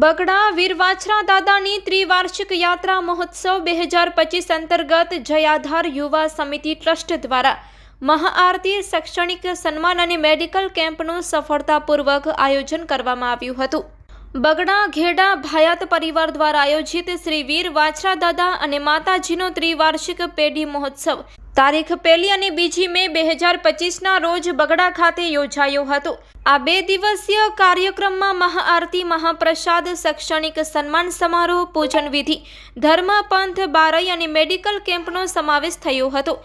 બગડા વીર વાછરા દાદાની ત્રિવાર્ષિક યાત્રા મહોત્સવ 2025 અંતર્ગત જય આધાર યુવા સમિતિ ટ્રસ્ટ દ્વારા મહાઆરતી, શૈક્ષણિક સન્માન અને મેડિકલ કેમ્પનું સફળતાપૂર્વક આયોજન કરવામાં આવ્યું હતું। બગડા ઘેડા ભાયાત પરિવાર દ્વારા આયોજિત શ્રી વીર વાછરા દાદા અને માતાજીનો ત્રિવાર્ષિક પેઢી મહોત્સવ તારીખ 1 અને 2 મે 2025ના રોજ બગડા ખાતે યોજાયો હતો। આ 2 દિવસીય કાર્યક્રમમાં મહાઆરતી, મહાપ્રસાદ, શૈક્ષણિક સન્માન સમારોહ, પૂજન વિધિ, ધર્મ, પંથ, બારઈ અને મેડિકલ કેમ્પનો સમાવેશ થયો હતો।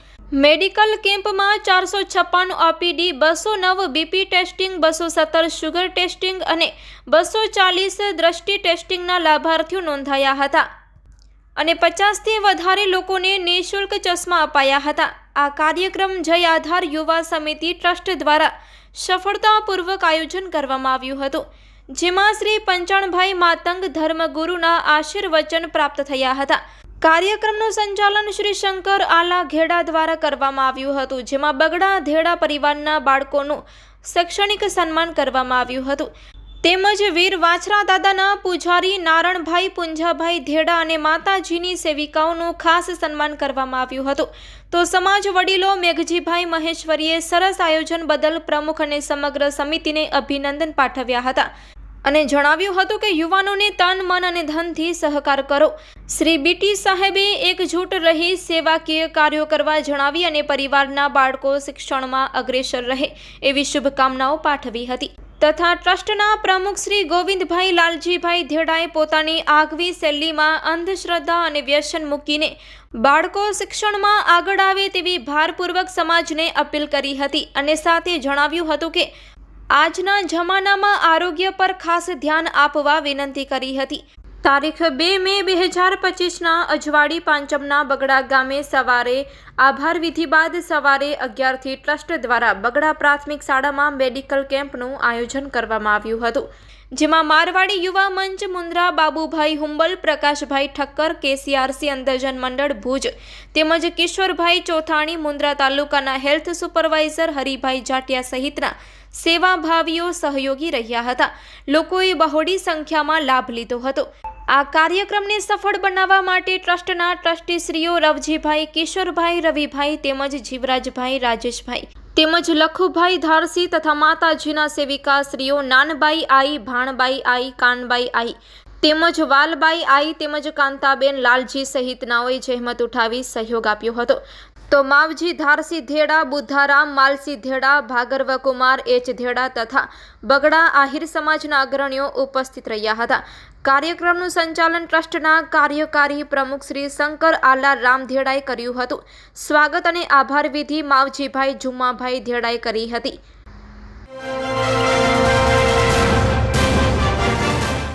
મેડિકલ કેમ્પમાં 456 OPD, 209 BP testing, 217 sugar testing અને 240 દ્રષ્ટિ ટેસ્ટિંગના લાભાર્થીઓ નોંધાયા હતા અને 50થી વધારે લોકોને નિઃશુલ્ક ચશ્મા અપાયા હતા। આ કાર્યક્રમ જય આધાર યુવા સમિતિ ટ્રસ્ટ દ્વારા સફળતાપૂર્વક આયોજન કરવામાં આવ્યું હતું, જેમાં શ્રી પંચાણભાઈ માતંગ ધર્મગુરુના આશીર્વચન પ્રાપ્ત થયા હતા। કાર્યક્રમનું સંચાલન શ્રી શંકર આલા ઘેડા દ્વારા કરવામાં આવ્યું હતું, જેમાં બગડા ધેડા પરિવારના બાળકોનું શૈક્ષણિક સન્માન કરવામાં આવ્યું હતું, તેમજ વીર વાછરા દાદાના પૂજારી નારણભાઈ પુંજાભાઈ ધેડા અને માતાજીની સેવિકાઓનું ખાસ સન્માન કરવામાં આવ્યું હતું। તો સમાજ વડીલો મેઘજીભાઈ મહેશ્વરીએ સરસ આયોજન બદલ પ્રમુખ અને સમગ્ર સમિતિને અભિનંદન પાઠવ્યા હતા અને જણાવ્યું હતું કે યુવાનોને તન, મન અને ધનથી સહકાર કરો। શ્રી બીટી સાહેબે એકજૂટ રહી સેવાકીય કાર્યો કરવા જણાવી અને પરિવારના બાળકો શિક્ષણમાં અગ્રેસર રહે એવી શુભકામનાઓ પાઠવી હતી તથા ટ્રસ્ટના પ્રમુખ શ્રી ગોવિંદભાઈ લાલજીભાઈ ધેડાએ પોતાની આગવી શૈલીમાં અંધશ્રદ્ધા અને વ્યસન મૂકીને બાળકો શિક્ષણમાં આગળ આવે તેવી ભારપૂર્વક સમાજને અપીલ કરી હતી અને સાથે જણાવ્યું હતું કે આજના જમાનામાં આરોગ્ય પર ખાસ ધ્યાન આપવા વિનંતી કરી હતી। તારીખ 2 મે 2025ના અજવાળી પાંચમના બગડા ગામે સવારે આભાર વિધિ બાદ સવારે 11થી ટ્રસ્ટ દ્વારા બગડા પ્રાથમિક શાળામાં મેડિકલ કેમ્પનું આયોજન કરવામાં આવ્યું હતું, જેમાં મારવાડી યુવા મંચ મુન્દ્રા, બાબુભાઈ હુંબલ, પ્રકાશભાઈ ઠક્કર, KCRC અંધજન મંડળ ભુજ તેમજ કિશોરભાઈ ચોથાણી મુન્દ્રા તાલુકાના હેલ્થ સુપરવાઇઝર હરિભાઈ જાટિયા સહિતના સેવાભાવીઓ સહયોગી રહ્યા હતા। લોકોએ બહોળી સંખ્યામાં લાભ લીધો હતો। આ કાર્યક્રમને સફળ બનાવવા માટે ટ્રસ્ટના ટ્રસ્ટીશ્રીઓ રવજીભાઈ, કિશોરભાઈ, રવિભાઈ તેમજ જીવરાજભાઈ, રાજેશભાઈ તેમજ લખુભાઈ ધારસી તથા માતાજીના સેવિકાશ્રીઓ નાનબાઈ આઈ, ભાણબાઈ આઈ, કાનબાઈ આઈ તેમજ વાલબાઈ આઈ તેમજ કાંતાબેન લાલજી સહિતનાઓએ જહેમત ઉઠાવી સહયોગ આપ્યો હતો। તો માવજી ધારસી ધેડા, બુદ્ધારામ માલસી ધેડા, ભાગર્વ કુમાર એચ ધેડા તથા બગડા આહિર સમાજના અગ્રણીઓ ઉપસ્થિત રહ્યા હતા। કાર્યક્રમનું સંચાલન ટ્રસ્ટના કાર્યકારી પ્રમુખ શ્રી શંકર આલા રામ ધેડાએ કર્યું હતું। સ્વાગત અને આભાર વિધિ માવજીભાઈ જુમ્માભાઈ ધેડાએ કરી હતી।